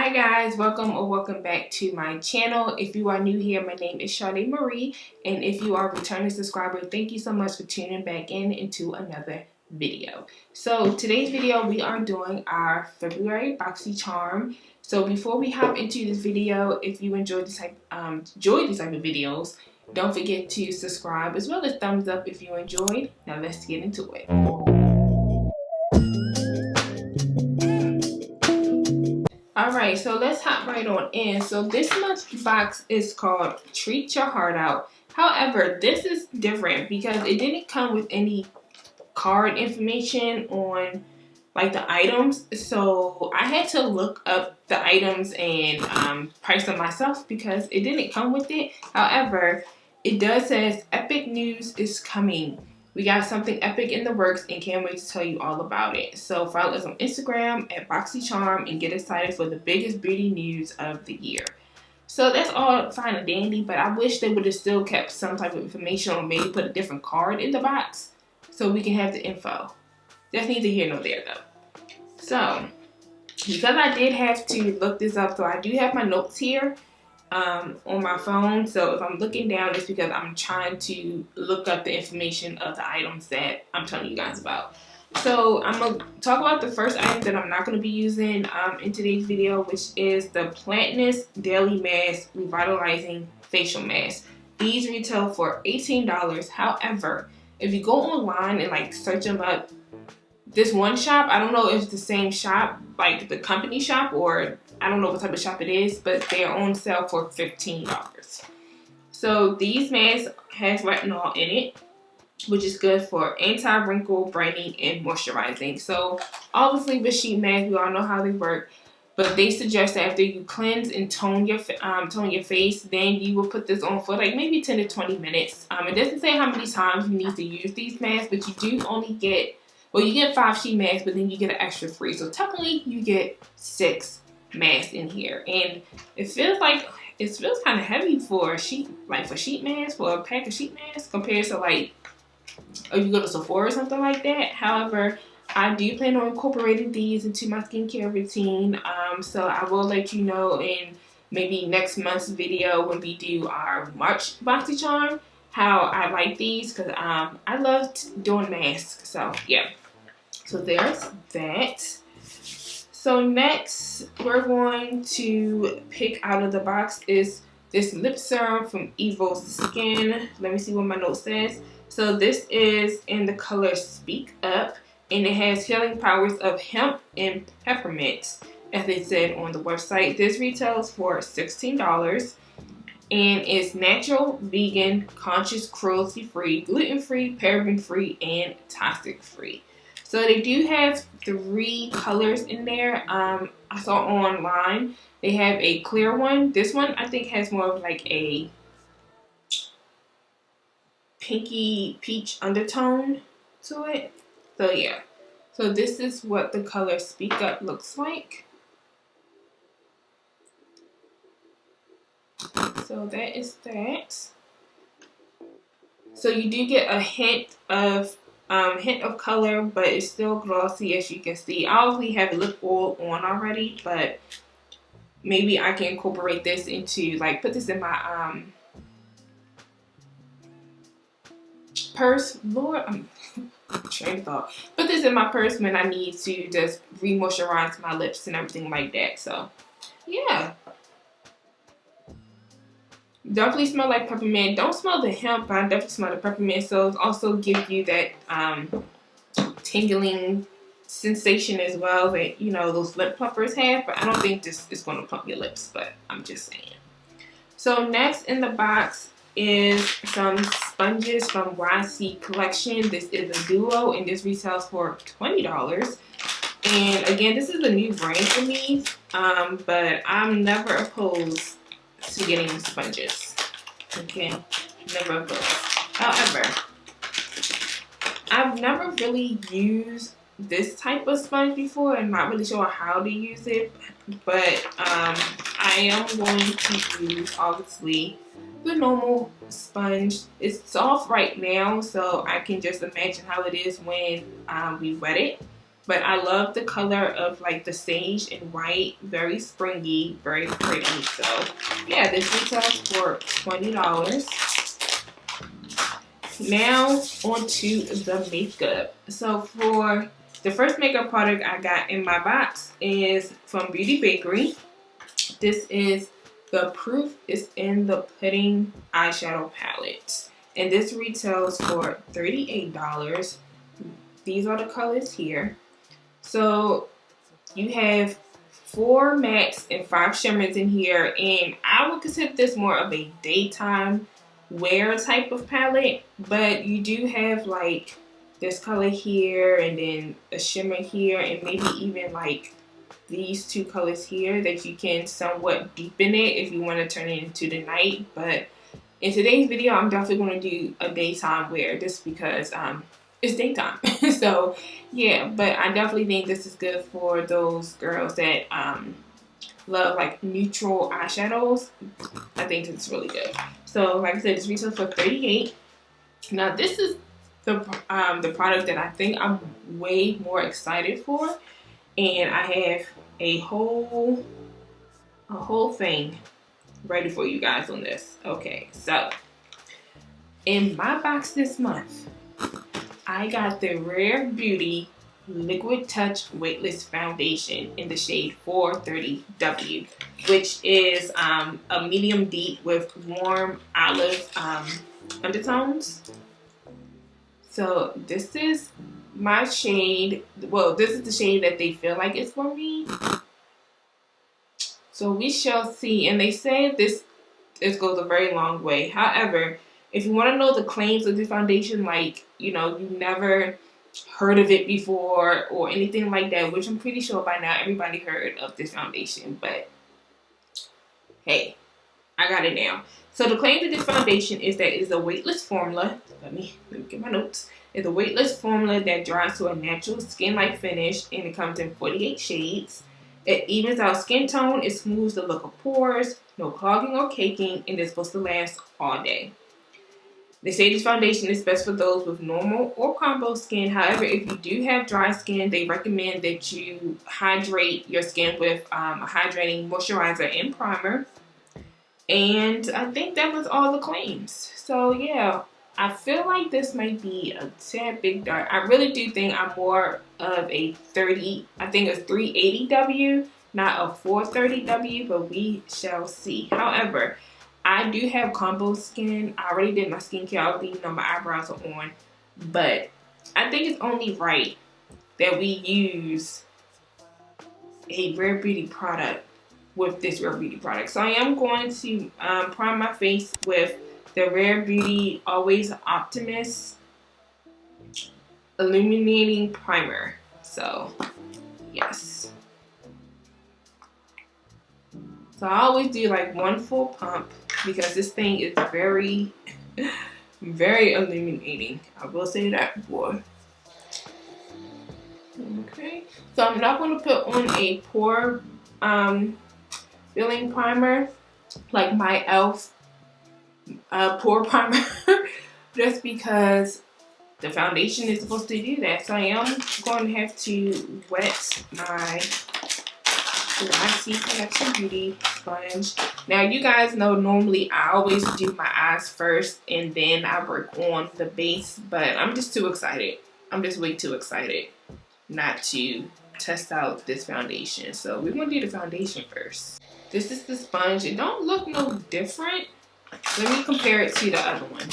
Hi guys, welcome or welcome back to my channel. If you are new here, my name is Shardemarie, and if you are a returning subscriber, thank you so much for tuning back in into another video. So today's video, we are doing our February Boxycharm. So before we hop into this video, if you enjoy this type of videos, don't forget to subscribe as well as thumbs up if you enjoyed. Now let's get into it. Alright, so let's hop right on in. So this month's box is called Treat Your Heart Out. However, this is different because it didn't come with any card information on like the items. So I had to look up the items and price them myself because it didn't come with it. However, it does says epic news is coming. We got something epic in the works and can't wait to tell you all about it. So follow us on Instagram at Boxycharm and get excited for the biggest beauty news of the year. So that's all fine and dandy, but I wish they would have still kept some type of information or maybe put a different card in the box so we can have the info. That's neither here nor there though. So, because I did have to look this up, so I do have my notes here on my phone. So if I'm looking down, it's because I'm trying to look up the information of the items that I'm telling you guys about. So I'm going to talk about the first item that I'm not going to be using in today's video, which is the Plantness Daily Mask Revitalizing Facial Mask. These retail for $18. However, if you go online and like search them up, this one shop, I don't know if it's the same shop, like the company shop, or I don't know what type of shop it is, but they're on sale for $15. So these masks have retinol in it, which is good for anti-wrinkle, brightening, and moisturizing. So obviously with sheet masks, we all know how they work, but they suggest that after you cleanse and tone your face, then you will put this on for like maybe 10 to 20 minutes. It doesn't say how many times you need to use these masks, but you do only get, well, you get 5 sheet masks, but then you get an extra free. So technically you get 6 masks in here, and it feels kind of heavy for sheet masks, for a pack of sheet masks compared to like if you go to Sephora or something like that. However, I do plan on incorporating these into my skincare routine, so I will let you know in maybe next month's video when we do our March Boxycharm how I like these, because I loved doing masks. So yeah, so there's that. So next, we're going to pick out of the box is this lip serum from Evo Skin. Let me see what my note says. So this is in the color Speak Up, and it has healing powers of hemp and peppermint, as they said on the website. This retails for $16, and it's natural, vegan, conscious, cruelty-free, gluten-free, paraben-free, and toxic-free. So they do have 3 colors in there. I saw online they have a clear one. This one I think has more of like a pinky peach undertone to it. So yeah. So this is what the color Speak Up looks like. So that is that. So you do get a hint of color, but it's still glossy, as you can see. I already have lip oil on already, but maybe I can incorporate this into, like, put this in my purse. Lord, I'm train of thought. Put this in my purse when I need to just re-moisturize my lips and everything like that. So yeah, definitely smell like peppermint. Don't smell the hemp, but I definitely smell the peppermint. So it also gives you that tingling sensation as well that, you know, those lip plumpers have. But I don't think this is going to plump your lips, but I'm just saying. So next in the box is some sponges from YC Collection. This is a duo, and this retails for $20. And again, this is a new brand for me, but I'm never opposed to getting sponges. Okay, never opposed. However, I've never really used this type of sponge before. I'm not really sure how to use it, but I am going to use, obviously, the normal sponge. It's soft right now, so I can just imagine how it is when we wet it. But I love the color of like the sage and white, very springy, very pretty. So yeah, this retails for $20. Now on to the makeup. So for the first makeup product I got in my box is from Beauty Bakery. This is the Proof is in the Pudding eyeshadow palette. And this retails for $38. These are the colors here. So you have 4 mattes and 5 shimmers in here, and I would consider this more of a daytime wear type of palette, but you do have like this color here and then a shimmer here and maybe even like these 2 colors here that you can somewhat deepen it if you want to turn it into the night. But in today's video, I'm definitely going to do a daytime wear just because it's daytime. So yeah, but I definitely think this is good for those girls that love like neutral eyeshadows. I think it's really good. So like I said, this retails for $38. Now this is the product that I think I'm way more excited for, and I have a whole thing ready for you guys on this. Okay, so in my box this month, I got the Rare Beauty Liquid Touch Weightless Foundation in the shade 430W, which is a medium deep with warm olive undertones. So this is my shade. Well, this is the shade that they feel like it's for me. So we shall see. And they say this goes a very long way. However, if you want to know the claims of this foundation, like, you know, you've never heard of it before or anything like that, which I'm pretty sure by now everybody heard of this foundation, but hey, I got it now. So the claim of this foundation is that it is a weightless formula. Let me get my notes. It's a weightless formula that dries to a natural skin-like finish, and it comes in 48 shades. It evens out skin tone, it smooths the look of pores, no clogging or caking, and it's supposed to last all day. They say this foundation is best for those with normal or combo skin. However, if you do have dry skin, they recommend that you hydrate your skin with a hydrating moisturizer and primer. And I think that was all the claims. So yeah, I feel like this might be a tad big dark. I really do think I'm more of a 30, I think it's 380W, not a 430W, but we shall see. However, I do have combo skin. I already did my skincare. I was leaving on my eyebrows are on. But I think it's only right that we use a Rare Beauty product with this Rare Beauty product. So I am going to prime my face with the Rare Beauty Always Optimist Illuminating Primer. So, yes. So I always do like 1 full pump because this thing is very, very illuminating. I will say that, boy. Okay. So I'm not going to put on a pore filling primer like my e.l.f. Pore primer just because the foundation is supposed to do that. So I am going to have to wet my Connection Beauty sponge. Now you guys know normally I always do my eyes first and then I work on the base, but I'm just too excited. I'm just way too excited not to test out this foundation. So we're going to do the foundation first. This is the sponge. It don't look no different. Let me compare it to the other one.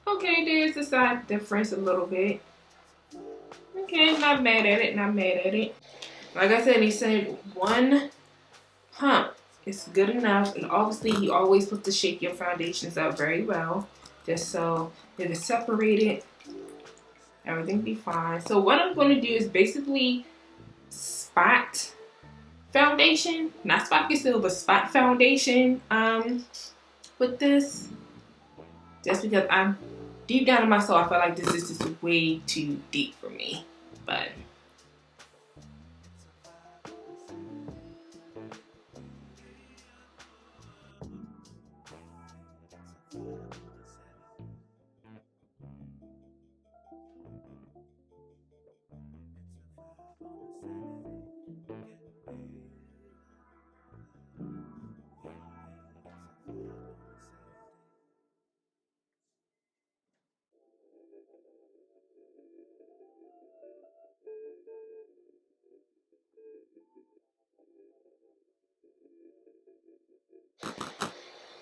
Okay, there's a slight difference a little bit. Okay, not mad at it, not mad at it. Like I said, he said 1 pump is good enough. And obviously, you always supposed to shake your foundations up very well. Just so it is separated. Everything be fine. So what I'm going to do is basically spot foundation. Not spot concealer, but spot foundation with this. Just because I'm deep down in my soul, I feel like this is just way too deep for me. But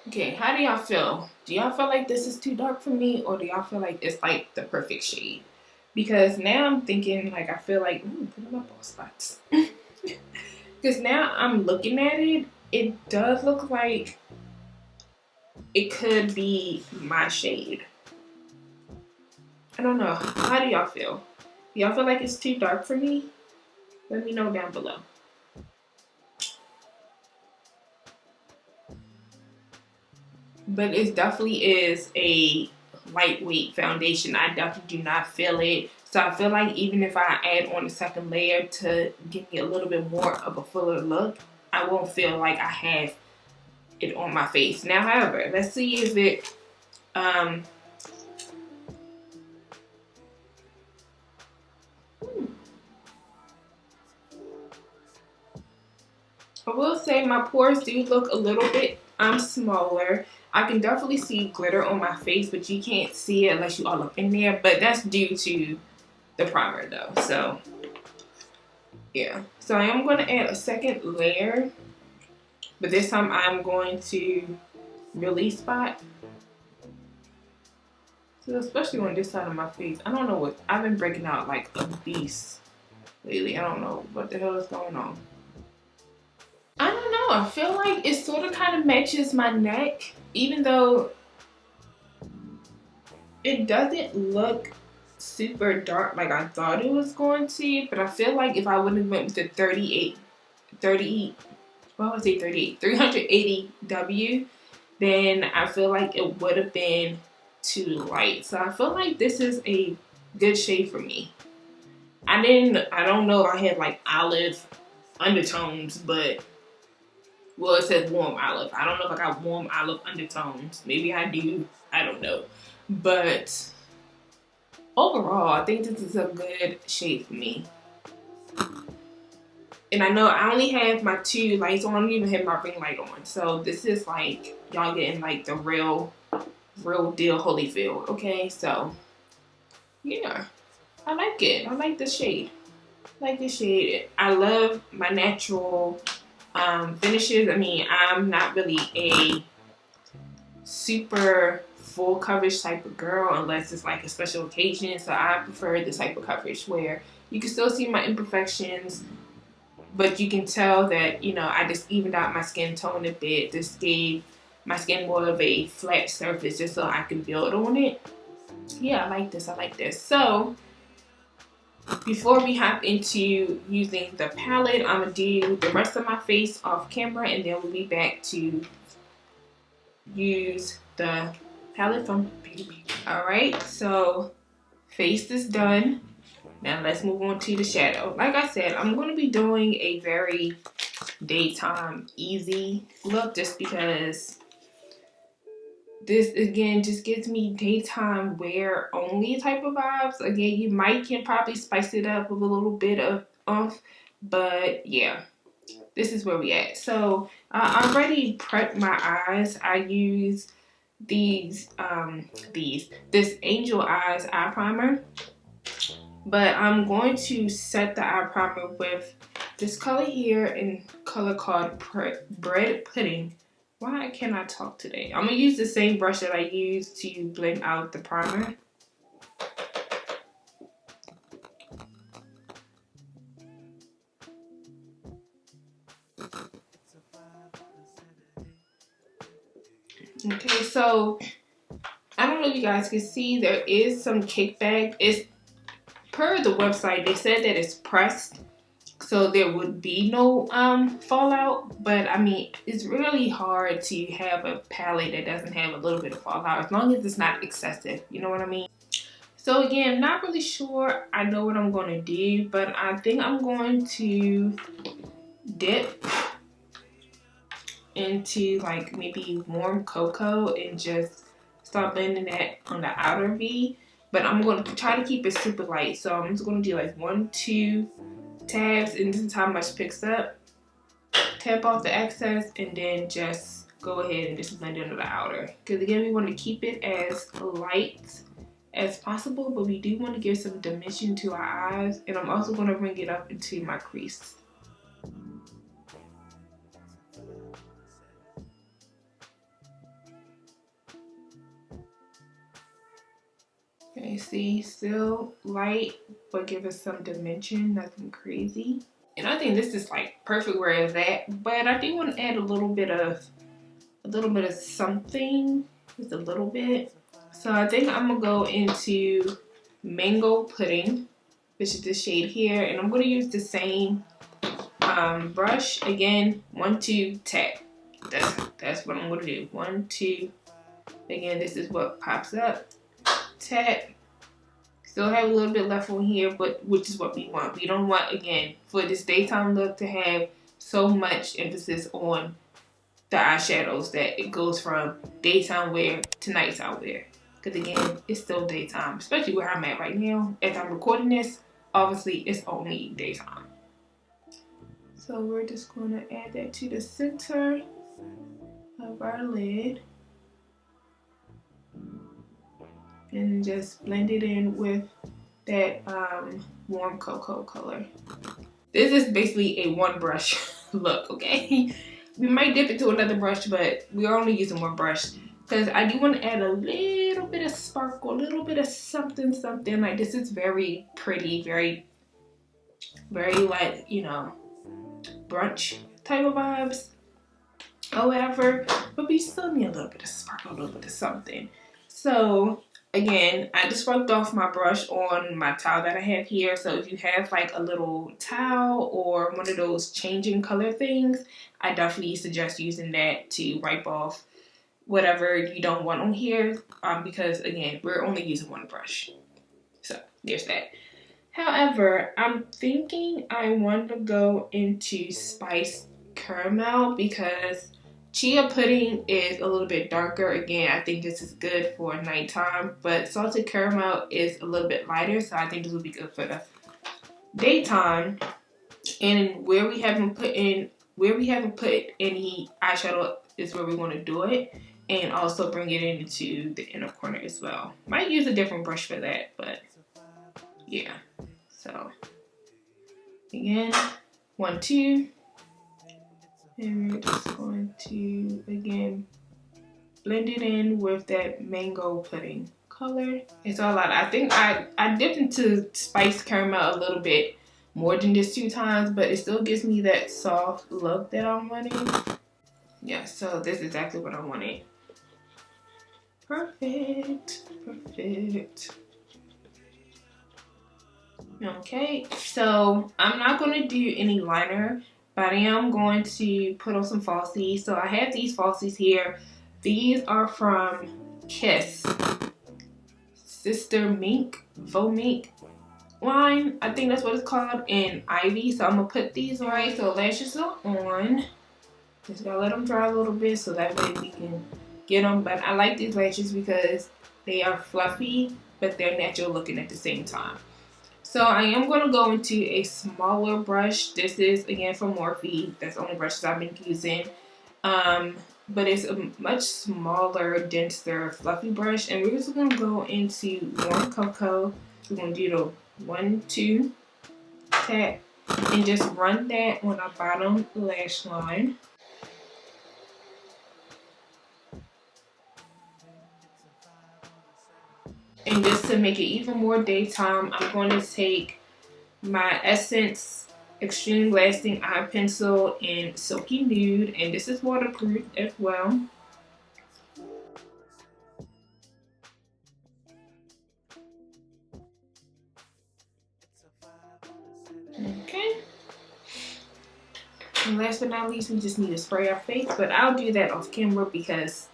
Okay, how do y'all feel? Do y'all feel like this is too dark for me, or do y'all feel like it's like the perfect shade? Because now I'm thinking, like, I feel like, put them up on spots. Because now I'm looking at it, it does look like it could be my shade. I don't know. How do y'all feel? Do y'all feel like it's too dark for me? Let me know down below. But it definitely is a lightweight foundation. I definitely do not feel it. So I feel like even if I add on a second layer to give me a little bit more of a fuller look, I won't feel like I have it on my face. Now, however, let's see if it I will say my pores do look a little bit smaller. I can definitely see glitter on my face, but you can't see it unless you all up in there. But that's due to the primer though. So yeah. So I am going to add a second layer, but this time I'm going to really spot. So especially on this side of my face. I don't know what, I've been breaking out like a beast lately. I don't know what the hell is going on. I don't know. I feel like it sort of kind of matches my neck, even though it doesn't look super dark like I thought it was going to. But I feel like if I would have went with the 380W, then I feel like it would have been too light. So I feel like this is a good shade for me. I don't know if I had like olive undertones, but well, it says warm olive. I don't know if I got warm olive undertones. Maybe I do. I don't know. But overall, I think this is a good shade for me. And I know I only have my 2 lights on. I don't even have my ring light on. So this is like, y'all getting like the real deal Holyfield. Okay, so yeah. I like it. I like the shade. I love my natural finishes. I mean, I'm not really a super full coverage type of girl unless it's like a special occasion. So I prefer this type of coverage where you can still see my imperfections, but you can tell that, you know, I just evened out my skin tone a bit. Just gave my skin more of a flat surface just so I can build on it. Yeah, I like this. I like this. So before we hop into using the palette, I'm going to do the rest of my face off camera, and then we'll be back to use the palette from Baby. Alright, so face is done. Now let's move on to the shadow. Like I said, I'm going to be doing a very daytime easy look just because this again just gives me daytime wear only type of vibes. Again, you can probably spice it up with a little bit of oomph, but yeah, this is where we at. So I already prepped my eyes. I use this Angel Eyes eye primer, but I'm going to set the eye primer with this color here in color called Bread Pudding. Why can't I talk today? I'm going to use the same brush that I used to blend out the primer. Okay, so I don't know if you guys can see, there is some kickback. It's per the website, they said that it's pressed, so there would be no fallout, but I mean, it's really hard to have a palette that doesn't have a little bit of fallout as long as it's not excessive, you know what I mean? So again, not really sure I know what I'm going to do, but I think I'm going to dip into like maybe warm cocoa and just start blending that on the outer V. But I'm going to try to keep it super light, so I'm just going to do like 1-2 tabs, and this is how much picks up. Tap off the excess and then just go ahead and just blend it into the outer, because again, we want to keep it as light as possible, but we do want to give some dimension to our eyes. And I'm also going to bring it up into my crease. You see, still light, but give us some dimension, nothing crazy. And I think this is like perfect where it's at, but I do want to add a little bit of something, just a little bit. So I think I'm gonna go into Mango Pudding, which is the shade here, and I'm gonna use the same brush again. 1, 2, tap. That's what I'm gonna do. 1, 2. Again, this is what pops up. Tap. Still have a little bit left on here, but which is what we want. We don't want, again, for this daytime look to have so much emphasis on the eyeshadows that it goes from daytime wear to nighttime wear. Because again, it's still daytime, especially where I'm at right now. As I'm recording this, obviously it's only daytime. So we're just going to add that to the center of our lid. And just blend it in with that warm cocoa color. This is basically a one brush look, okay? We might dip into another brush, but we're only using one brush because I do want to add a little bit of sparkle, a little bit of something. Like this is very pretty, very like, you know, brunch type of vibes or whatever, but we still need a little bit of sparkle, a little bit of something. So again, I just rubbed off my brush on my towel that I have here. So if you have like a little towel or one of those changing color things, I definitely suggest using that to wipe off whatever you don't want on here, because again, we're only using one brush. So there's that. However, I'm thinking I want to go into Spiced Caramel because Chia pudding is a little bit darker. Again, I think this is good for nighttime, but salted caramel is a little bit lighter, so I think this will be good for the daytime. And where we haven't put any eyeshadow is where we want to do it, and also bring it into the inner corner as well. Might use a different brush for that, but yeah. So again, 1, 2. And we're just going to, again, blend it in with that mango pudding color. It's all out. I think I dipped into spiced caramel a little bit more than just 2 times, but it still gives me that soft look that I'm wanting. Yeah, so this is exactly what I wanted. Perfect. Okay, so I'm not going to do any liner, but I am going to put on some falsies. So I have these falsies here. These are from Kiss Sister Mink, Faux Mink line. I think that's what it's called, in Ivy. So I'm going to put these right. So lashes are on. Just gotta let them dry a little bit so that way we can get them. But I like these lashes because they are fluffy, but they're natural looking at the same time. So I am going to go into a smaller brush. This is, again, from Morphe. That's the only brushes I've been using. But it's a much smaller, denser, fluffy brush. And we're just going to go into warm cocoa. We're going to do the 1, 2 tap. And just run that on our bottom lash line. And just to make it even more daytime, I'm going to take my Essence Extreme Lasting Eye Pencil in Silky Nude. And this is waterproof as well. Okay. And last but not least, we just need to spray our face. But I'll do that off camera because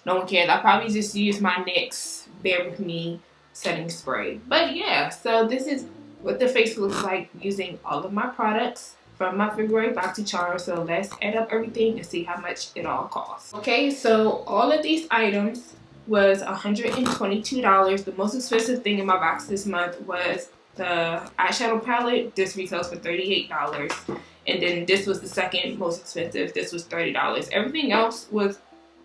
no one cares. I'll probably just use my NYX Bear With Me setting spray. But yeah, so this is what the face looks like using all of my products from my February Boxycharm. So let's add up everything and see how much it all costs. Okay, so all of these items was $122. The most expensive thing in my box this month was the eyeshadow palette. This retails for $38. And then this was the second most expensive. This was $30. Everything else was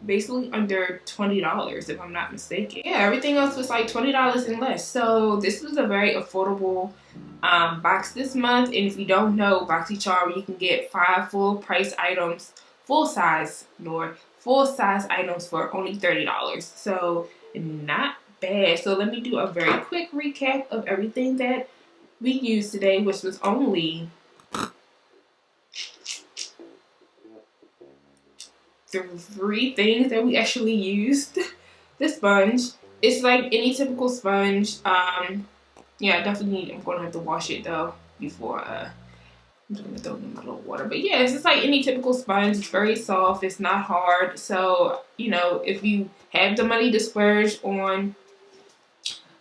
basically under $20 if I'm not mistaken. Yeah, everything else was like $20 and less. So this was a very affordable box this month. And if you don't know Boxycharm, you can get 5 full price items, full size items for only $30. So not bad. So let me do a very quick recap of everything that we used today, which was only the 3 things that we actually used. The sponge, it's like any typical sponge. Yeah, definitely I'm gonna have to wash it though before I'm gonna throw it in my little water. But yeah, it's just like any typical sponge. It's very soft, it's not hard. So, you know, if you have the money to splurge on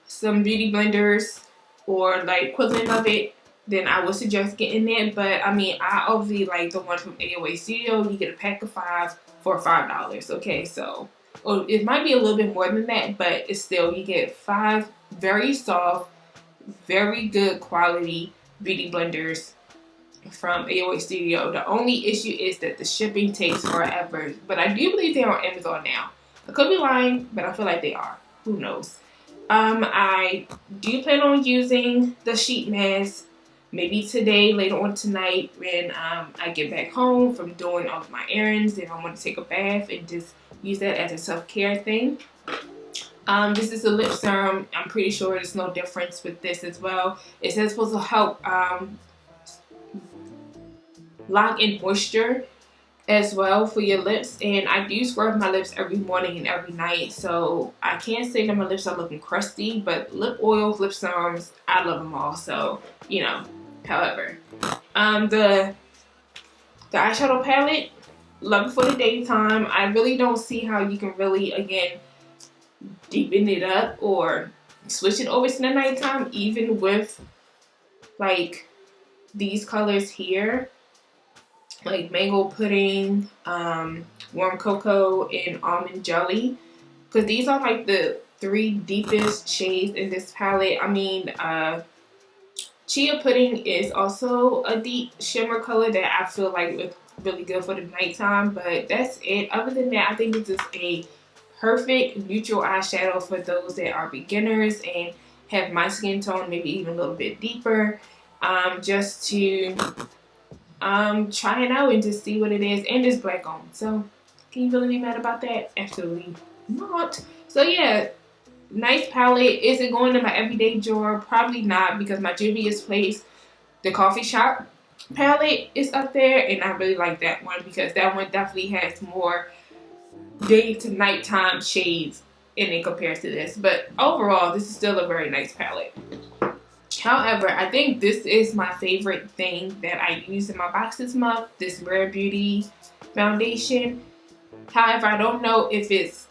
some beauty blenders or like equivalent of it, then I would suggest getting that. But I mean, I obviously like the one from AOA Studio. You get a pack of 5 for $5. Okay, so it might be a little bit more than that, but it's still, you get 5 very soft, very good quality beauty blenders from AOA Studio. The only issue is that the shipping takes forever, but I do believe they're on Amazon now. I could be lying, but I feel like they are. Who knows? I do plan on using the sheet mask maybe today, later on tonight, when I get back home from doing all of my errands and I want to take a bath and just use that as a self-care thing. This is a lip serum. I'm pretty sure there's no difference with this as well. It says supposed to help lock in moisture as well for your lips, and I do scrub my lips every morning and every night, so I can't say that my lips are looking crusty, but lip oils, lip serums, I love them all. So, you know, however, the eyeshadow palette, love it for the daytime. I really don't see how you can really, again, deepen it up or switch it over to the nighttime, even with like these colors here, like mango pudding, warm cocoa, and almond jelly, because these are like the 3 deepest shades in this palette. I mean, chia pudding is also a deep shimmer color that I feel like is really good for the nighttime, but that's it. Other than that, I think this is a perfect neutral eyeshadow for those that are beginners and have my skin tone maybe even a little bit deeper, just to try it out and just see what it is. And it's black owned, so can you really be mad about that? Absolutely not. So yeah, nice palette. Is it going in my everyday drawer? Probably not, because my Juvia's Place, the coffee shop palette, is up there, and I really like that one because that one definitely has more day to nighttime shades in it compared to this. But overall, this is still a very nice palette. However, I think this is my favorite thing that I use in my box this month, this Rare Beauty foundation. However, I don't know if it's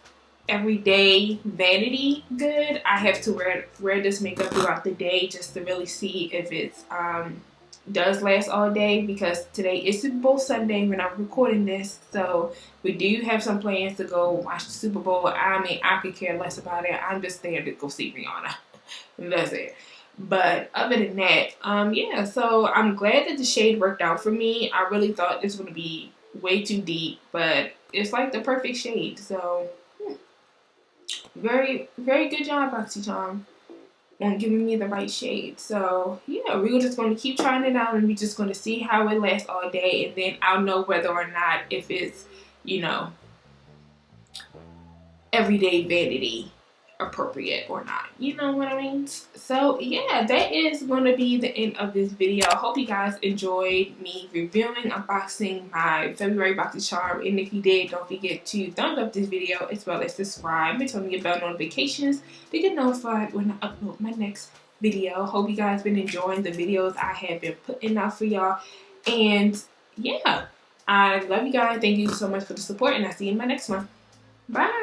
everyday vanity good. I have to wear this makeup throughout the day just to really see if it's does last all day, because today is Super Bowl Sunday when I'm recording this, so we do have some plans to go watch the Super Bowl. I mean, I could care less about it. I'm just there to go see Rihanna. That's it. But other than that, yeah, so I'm glad that the shade worked out for me. I really thought this was going to be way too deep, but it's like the perfect shade. So very, very good job, Boxycharm, on giving me the right shade. So yeah, we're just going to keep trying it out, and we're just going to see how it lasts all day, and then I'll know whether or not if it's, you know, everyday vanity appropriate or not. You know what I mean? So yeah, that is going to be the end of this video. I hope you guys enjoyed me reviewing, unboxing my February Boxycharm, and if you did, don't forget to thumbs up this video as well as subscribe and turn on your bell notifications to get notified when I upload my next video. Hope you guys been enjoying the videos I have been putting out for y'all, and yeah, I love you guys. Thank you so much for the support, and I'll see you in my next one. Bye.